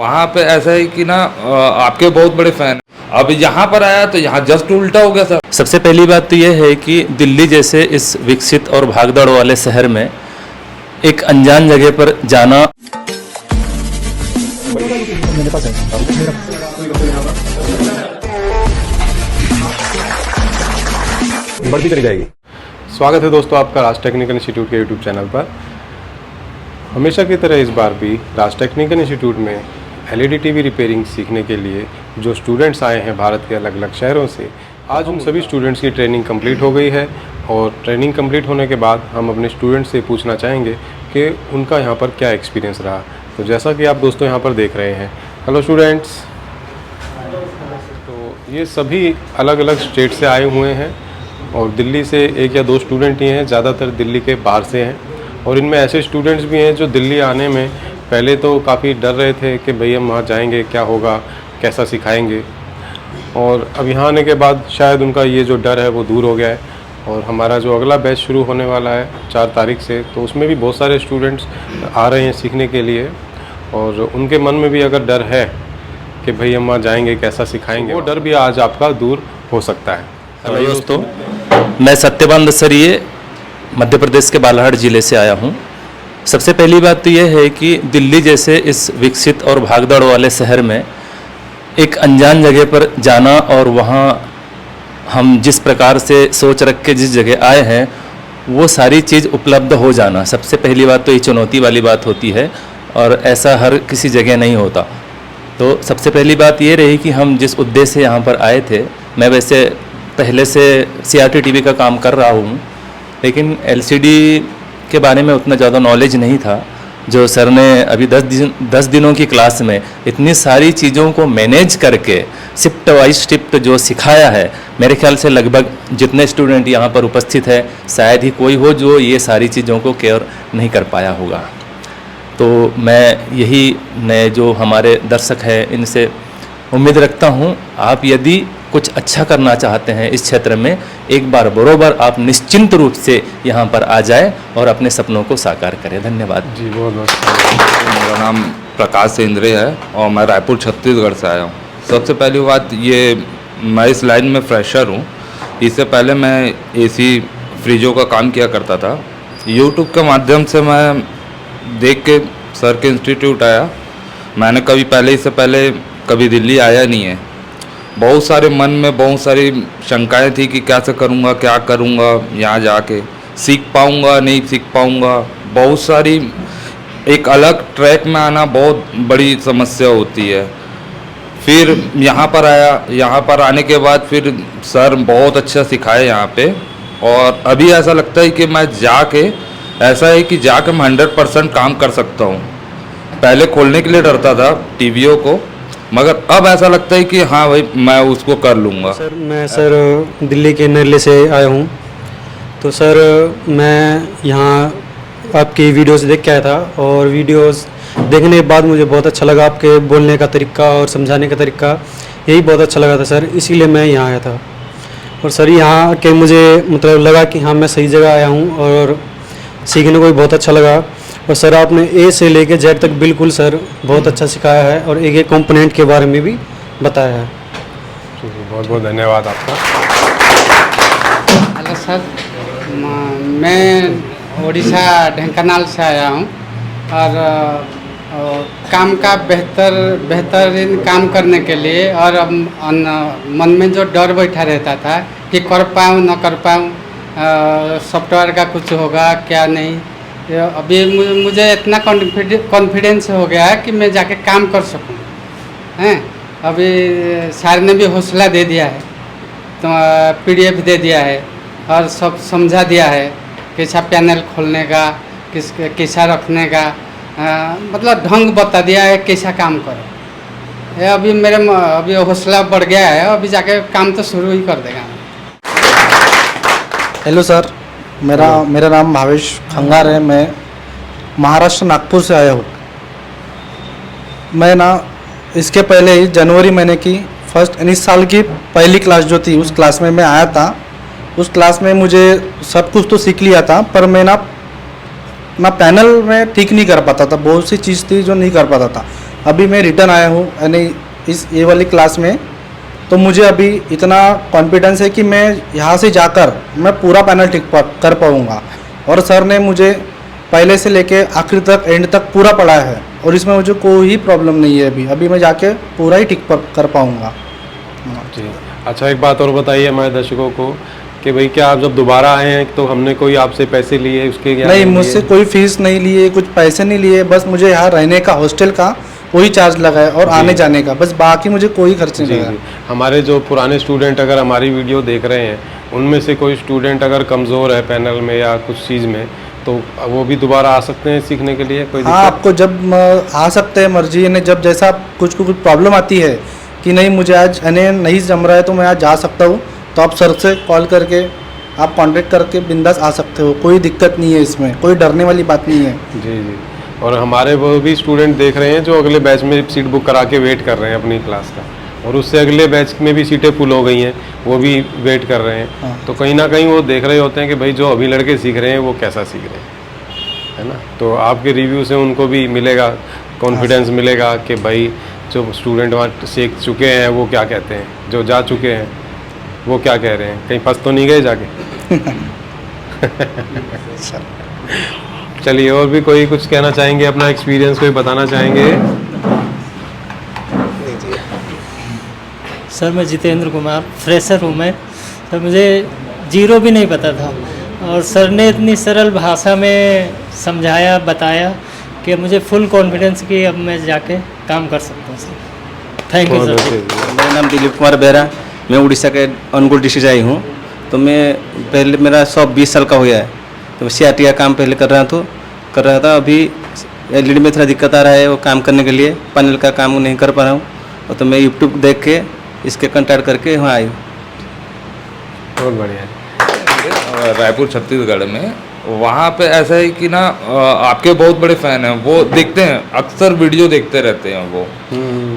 वहाँ पे ऐसा है कि ना आपके बहुत बड़े फैन। अब यहाँ पर आया तो यहाँ जस्ट उल्टा हो गया सर। सबसे पहली बात तो यह है कि दिल्ली जैसे इस विकसित और भागदौड़ वाले शहर में एक अनजान जगह पर जाना बढ़ती चली जाएगी। स्वागत है दोस्तों आपका राज टेक्निकल इंस्टीट्यूट के यूट्यूब चैनल पर। हमेशा की तरह इस बार भी राज टेक्निकल इंस्टीट्यूट में एलईडी टीवी रिपेयरिंग सीखने के लिए जो स्टूडेंट्स आए हैं भारत के अलग अलग शहरों से, आज उन सभी स्टूडेंट्स की ट्रेनिंग कंप्लीट हो गई है। और ट्रेनिंग कंप्लीट होने के बाद हम अपने स्टूडेंट्स से पूछना चाहेंगे कि उनका यहाँ पर क्या एक्सपीरियंस रहा। तो जैसा कि आप दोस्तों यहाँ पर देख रहे हैं, हेलो स्टूडेंट्स, तो ये सभी अलग अलग स्टेट से आए हुए हैं और दिल्ली से एक या दो स्टूडेंट ही हैं, ज़्यादातर दिल्ली के बाहर से हैं। और इनमें ऐसे स्टूडेंट्स भी हैं जो दिल्ली आने में पहले तो काफ़ी डर रहे थे कि भाई हम वहाँ जाएंगे, क्या होगा, कैसा सिखाएंगे। और अब यहाँ आने के बाद शायद उनका ये जो डर है वो दूर हो गया है। और हमारा जो अगला बैच शुरू होने वाला है 4 तारीख से, तो उसमें भी बहुत सारे स्टूडेंट्स आ रहे हैं सीखने के लिए। और उनके मन में भी अगर डर है कि भाई हम वहाँ जाएंगे, कैसा सिखाएंगे, वो डर भी आज आपका दूर हो सकता है। हेलो दोस्तों, मैं सत्यवान दसरिये मध्य प्रदेश के बालाघाट ज़िले से आया हूँ। सबसे पहली बात तो यह है कि दिल्ली जैसे इस विकसित और भागदौड़ वाले शहर में एक अनजान जगह पर जाना और वहाँ हम जिस प्रकार से सोच रख के जिस जगह आए हैं वो सारी चीज़ उपलब्ध हो जाना, सबसे पहली बात तो ये चुनौती वाली बात होती है और ऐसा हर किसी जगह नहीं होता। तो सबसे पहली बात ये रही कि हम जिस उद्देश्य से यहाँ पर आए थे, मैं वैसे पहले से सीआरटी टीवी का काम कर रहा हूँ, लेकिन एलसीडी के बारे में उतना ज़्यादा नॉलेज नहीं था। जो सर ने अभी 10 दिनों की क्लास में इतनी सारी चीज़ों को मैनेज करके शिफ्ट वाइज शिफ्ट जो सिखाया है, मेरे ख्याल से लगभग जितने स्टूडेंट यहाँ पर उपस्थित है शायद ही कोई हो जो ये सारी चीज़ों को केयर नहीं कर पाया होगा। तो मैं यही नए जो हमारे दर्शक हैं इनसे उम्मीद रखता हूँ, आप यदि कुछ अच्छा करना चाहते हैं इस क्षेत्र में, एक बार बरोबर आप निश्चिंत रूप से यहाँ पर आ जाएं और अपने सपनों को साकार करें। धन्यवाद जी, बहुत बहुत। मेरा नाम प्रकाश इंद्रे है और मैं रायपुर छत्तीसगढ़ से आया हूँ। सबसे पहली बात ये, मैं इस लाइन में फ्रेशर हूँ। इससे पहले मैं एसी फ्रिजों का काम किया करता था। यूट्यूब के माध्यम से मैं देख के सर के इंस्टीट्यूट आया। मैंने कभी पहले इससे पहले कभी दिल्ली आया नहीं है। बहुत सारे मन में बहुत सारी शंकाएं थी कि कैसे करूँगा, क्या करूँगा, यहाँ जाके सीख पाऊँगा नहीं सीख पाऊँगा। बहुत सारी एक अलग ट्रैक में आना बहुत बड़ी समस्या होती है। फिर यहाँ पर आया, यहाँ पर आने के बाद फिर सर बहुत अच्छा सिखाए यहाँ पे। और अभी ऐसा लगता है कि मैं जाके, ऐसा है कि जाके मैं 100% काम कर सकता हूँ। पहले खोलने के लिए डरता था टीवीओ को, मगर अब ऐसा लगता है कि हाँ भाई मैं उसको कर लूँगा। सर मैं दिल्ली के नरले से आया हूँ। तो सर मैं यहाँ आपकी वीडियोस देख के आया था और वीडियोस देखने के बाद मुझे बहुत अच्छा लगा। आपके बोलने का तरीका और समझाने का तरीका यही बहुत अच्छा लगा था सर, इसीलिए मैं यहाँ आया था। और सर यहाँ के मुझे मतलब लगा कि हाँ मैं सही जगह आया हूँ और सीखने को भी बहुत अच्छा लगा। और सर आपने ए से लेके जेड तक बिल्कुल सर बहुत अच्छा सिखाया है और एक कंपोनेंट के बारे में भी बताया है। बहुत बहुत धन्यवाद आपका। हेलो सर, मैं उड़ीसा ढेंकानाल से आया हूँ और काम का बेहतरीन काम करने के लिए और मन में जो डर बैठा रहता था कि कर पाऊँ न कर पाऊँ, सॉफ्टवेयर का कुछ होगा क्या नहीं, अभी मुझे इतना कॉन्फिडेंस हो गया है कि मैं जाके काम कर सकूं हैं। अभी सर ने भी हौसला दे दिया है, तो पीडीएफ दे दिया है और सब समझा दिया है, कैसा पैनल खोलने का, कैसा रखने का, मतलब ढंग बता दिया है कैसा काम करो। अभी अभी हौसला बढ़ गया है, अभी जाके काम तो शुरू ही कर देगा। हेलो सर, मेरा नाम भावेश खंगार है। मैं महाराष्ट्र नागपुर से आया हूँ। मैं ना इसके पहले ही जनवरी महीने की इस साल की पहली क्लास जो थी उस क्लास में मैं आया था। उस क्लास में मुझे सब कुछ तो सीख लिया था, पर मैं ना पैनल में ठीक नहीं कर पाता था। बहुत सी चीज़ थी जो नहीं कर पाता था। अभी मैं रिटर्न आया हूँ यानी इस ये वाली क्लास में, तो मुझे अभी इतना कॉन्फिडेंस है कि मैं यहाँ से जाकर मैं पूरा पैनल ठीक कर पाऊँगा। और सर ने मुझे पहले से लेके आखिर तक एंड तक पूरा पढ़ाया है और इसमें मुझे कोई प्रॉब्लम नहीं है। अभी मैं जाके पूरा ही ठीक कर पाऊँगा। जी, अच्छा एक बात और बताइए हमारे दर्शकों को कि भाई क्या आप जब दोबारा आए हैं तो हमने कोई आपसे पैसे लिए उसके क्या नहीं, लिए? मुझसे कोई फीस नहीं लिए, कुछ पैसे नहीं लिए, बस मुझे यहाँ रहने का हॉस्टल का वही चार्ज लगा है और आने जाने का, बस बाकी मुझे कोई खर्च नहीं जी लगा। जी, हमारे जो पुराने स्टूडेंट अगर हमारी वीडियो देख रहे हैं उनमें से कोई स्टूडेंट अगर कमज़ोर है पैनल में या कुछ चीज़ में, तो वो भी दोबारा आ सकते हैं सीखने के लिए? कोई हाँ, दिक्कत? आपको जब आ सकते हैं, मर्जी है, जब जैसा कुछ प्रॉब्लम आती है कि नहीं मुझे आज नहीं जम रहा है तो मैं आज जा सकता हूँ, तो आप सर से कॉल करके आप कांटेक्ट करके बिंदास आ सकते हो, कोई दिक्कत नहीं है, इसमें कोई डरने वाली बात नहीं है। जी जी, और हमारे वो भी स्टूडेंट देख रहे हैं जो अगले बैच में सीट बुक करा के वेट कर रहे हैं अपनी क्लास का, और उससे अगले बैच में भी सीटें फुल हो गई हैं, वो भी वेट कर रहे हैं। हाँ। तो कहीं ना कहीं वो देख रहे होते हैं कि भाई जो अभी लड़के सीख रहे हैं वो कैसा सीख रहे हैं, है ना। तो आपके रिव्यू से उनको भी मिलेगा कॉन्फिडेंस, मिलेगा कि भाई जो स्टूडेंट वहाँ सीख चुके हैं वो क्या कहते हैं, जो जा चुके हैं वो क्या कह रहे हैं, कहीं फंस तो नहीं गए जाके। चलिए, और भी कोई कुछ कहना चाहेंगे, अपना एक्सपीरियंस कोई बताना चाहेंगे? सर मैं जितेंद्र कुमार, फ्रेशर हूँ मैं। सर मुझे जीरो भी नहीं पता था और सर ने इतनी सरल भाषा में समझाया, बताया कि मुझे फुल कॉन्फिडेंस कि अब मैं जाके काम कर सकता हूँ सर। थैंक यू बहुत सर। अच्छे। मेरा नाम दिलीप कुमार बेहरा, मैं उड़ीसा के अनुगुल डिस्ट्रिक्ट से आई हूँ। तो मैं पहले मेरा शॉप 20 साल का हो गया है, तो CRT का काम पहले कर रहा था। अभी LED में थोड़ा दिक्कत आ रहा है वो काम करने के लिए, पैनल का काम नहीं कर पा रहा हूँ, और तो मैं यूट्यूब देख के इसके कंटैक्ट करके वहाँ आई हूँ। बहुत बढ़िया। रायपुर छत्तीसगढ़ में, वहाँ पे ऐसा है कि ना आपके बहुत बड़े फ़ैन हैं, वो देखते हैं, अक्सर वीडियो देखते रहते हैं वो।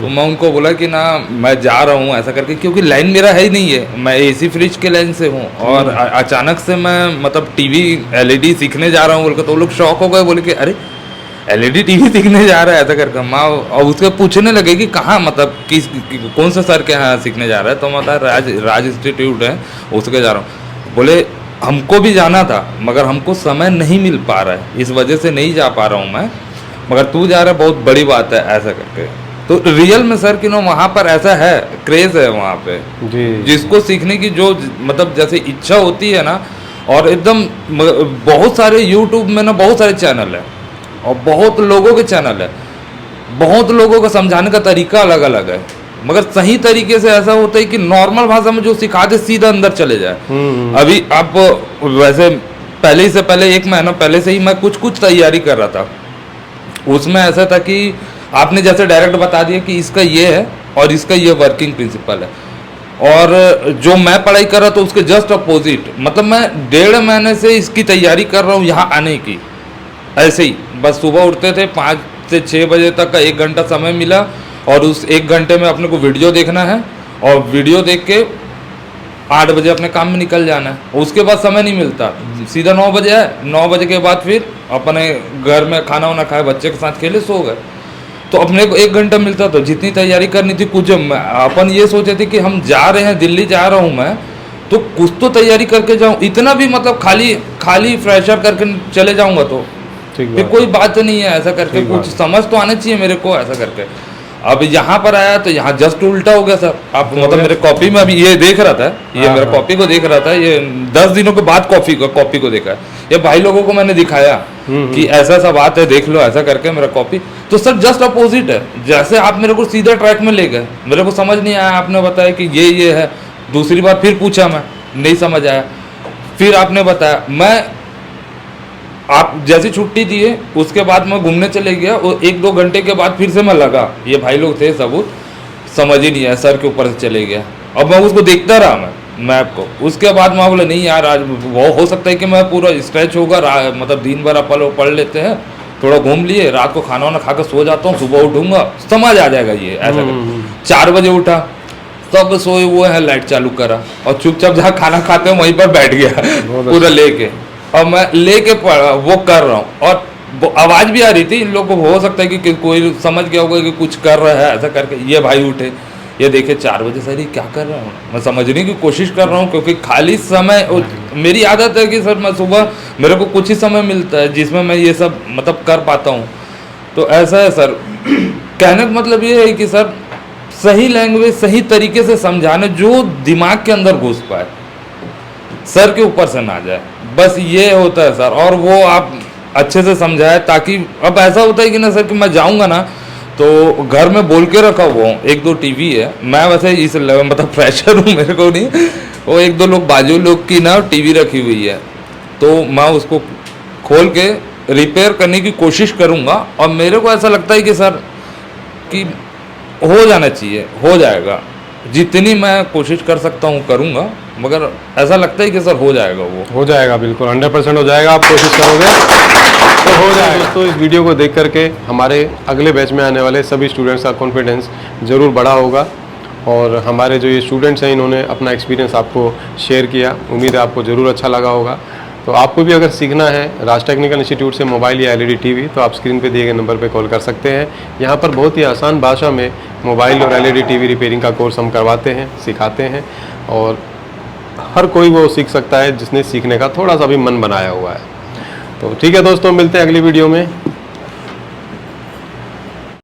तो मैं उनको बोला कि ना मैं जा रहा हूँ ऐसा करके, क्योंकि लाइन मेरा है ही नहीं है, मैं AC फ्रिज के लाइन से हूँ, और अचानक से मैं मतलब TV LED सीखने जा रहा हूँ बोल के, तो वो लोग शौक हो गए, बोले कि अरे LED TV सीखने जा रहा है ऐसा करके। माँ और उसके पूछने लगे कि कहाँ, मतलब कौन से सर के यहाँ सीखने जा रहा है, तो मतलब राज इंस्टीट्यूट है उसके जा रहा हूँ। बोले हमको भी जाना था मगर हमको समय नहीं मिल पा रहा है, इस वजह से नहीं जा पा रहा हूँ मैं, मगर तू जा रहा है बहुत बड़ी बात है ऐसा करके। तो रियल में सर कि नो वहाँ पर ऐसा है, क्रेज़ है वहाँ पे जी, जिसको सीखने की जो मतलब जैसे इच्छा होती है ना, और एकदम बहुत सारे यूट्यूब में ना बहुत सारे चैनल है और बहुत लोगों के चैनल है, बहुत लोगों का समझाने का तरीका अलग अलग है, मगर सही तरीके से ऐसा होता है कि नॉर्मल भाषा में जो सिखा दे सीधा अंदर चले जाए। अभी आप वैसे पहले 1 महीना पहले से ही मैं कुछ तैयारी कर रहा था, उसमें ऐसा था कि आपने जैसे डायरेक्ट बता दिया कि इसका ये है और इसका ये वर्किंग प्रिंसिपल है, और जो मैं पढ़ाई कर रहा था उसके जस्ट अपोजिट, मतलब मैं 1.5 महीने से इसकी तैयारी कर रहा हूँ यहाँ आने की। ऐसे ही बस सुबह उठते थे 5 से 6 बजे तक का 1 घंटा समय मिला, और उस 1 घंटे में अपने को वीडियो देखना है, और वीडियो देख के 8 बजे अपने काम में निकल जाना है। उसके बाद समय नहीं मिलता, सीधा 9 बजे है, 9 बजे के बाद फिर अपने घर में खाना वाना खाए, बच्चे के साथ खेले, सो गए। तो अपने को 1 घंटा मिलता, तो जितनी तैयारी करनी थी कुछ अपन ये सोचे थे कि हम जा रहे हैं, दिल्ली जा रहा हूँ मैं, तो कुछ तो तैयारी करके जाऊँ, इतना भी मतलब खाली फ्रेशर करके चले जाऊँगा तो फिर कोई बात नहीं है ऐसा करके, कुछ समझ तो आना चाहिए मेरे को ऐसा करके। अब यहाँ पर आया तो यहाँ जस्ट उल्टा हो गया सर। आप मतलब मेरे कॉपी में अभी ये देख रहा था, ये मेरा कॉपी को देख रहा था, ये 10 दिनों के बाद कॉपी को देखा है, ये भाई लोगों को मैंने दिखाया कि ऐसा सा बात है, देख लो ऐसा करके मेरा कॉपी। तो सर जस्ट अपोजिट है, जैसे आप मेरे को सीधा ट्रैक में ले गए, मेरे को समझ नहीं आया, आपने बताया कि ये है, दूसरी बार फिर पूछा मैं, नहीं समझ आया, फिर आपने बताया, मैं आप जैसी छुट्टी दिए उसके बाद मैं घूमने चले गया, और 1-2 घंटे के बाद फिर से मैं लगा, ये भाई लोग थे सबूत, समझ ही नहीं आया, सर के ऊपर से चले गया। अब मैं उसको देखता रहा मैं मैप को, उसके बाद मैं बोला नहीं यार आज वो हो सकता है कि मैं पूरा स्ट्रेच होगा, मतलब दिन भर अपन पढ़ लेते हैं, थोड़ा घूम लिए, रात को खाना वाना खा कर सो जाता हूँ, सुबह उठूंगा समझ आ जाएगा ये ऐसा कर। 4 बजे उठा, सब सोए हुए हैं, लाइट चालू करा और चुपचाप जहाँ खाना खाते हैं वहीं पर बैठ गया पूरा लेके, और मैं लेके वो कर रहा हूँ, और आवाज़ भी आ रही थी। इन लोगों को हो सकता है कि कोई समझ गया होगा कि कुछ कर रहा है, ऐसा करके ये भाई उठे, ये देखे 4 बजे, सर ये क्या कर रहा हूँ, मैं समझने की कोशिश कर रहा हूँ क्योंकि खाली समय मेरी आदत है कि सर मैं सुबह मेरे को कुछ ही समय मिलता है जिसमें मैं ये सब मतलब कर पाता हूँ। तो ऐसा है सर, कहने का मतलब ये है कि सर सही लैंग्वेज सही तरीके से समझाने जो दिमाग के अंदर घुस पाए, सर के ऊपर से ना जाए, बस ये होता है सर। और वो आप अच्छे से समझाए ताकि अब ऐसा होता है कि ना सर कि मैं जाऊँगा ना तो घर में बोल के रखा हुआ हूँ, 1-2 टीवी है, मैं वैसे इस मतलब फ्रेशर हूँ, मेरे को नहीं, वो 1-2 लोग बाजू लोग की ना टीवी रखी हुई है, तो मैं उसको खोल के रिपेयर करने की कोशिश करूँगा। और मेरे को ऐसा लगता है कि सर कि हो जाना चाहिए, हो जाएगा, जितनी मैं कोशिश कर सकता हूँ करूँगा, मगर ऐसा लगता है कि सर हो जाएगा, वो हो जाएगा, बिल्कुल 100% हो जाएगा। आप कोशिश करोगे तो हो जाएगा। दोस्तों इस वीडियो को देख करके हमारे अगले बैच में आने वाले सभी स्टूडेंट्स का कॉन्फिडेंस ज़रूर बढ़ा होगा। और हमारे जो ये स्टूडेंट्स हैं इन्होंने अपना एक्सपीरियंस आपको शेयर किया, उम्मीद है आपको ज़रूर अच्छा लगा होगा। तो आपको भी अगर सीखना है राज टेक्निकल इंस्टीट्यूट से मोबाइल या LED टीवी, तो आप स्क्रीन पे दिए गए नंबर पे कॉल कर सकते हैं। यहाँ पर बहुत ही आसान भाषा में मोबाइल और LED टीवी रिपेयरिंग का कोर्स हम करवाते हैं, सिखाते हैं, और हर कोई वो सीख सकता है जिसने सीखने का थोड़ा सा भी मन बनाया हुआ है। तो ठीक है दोस्तों, मिलते हैं अगली वीडियो में।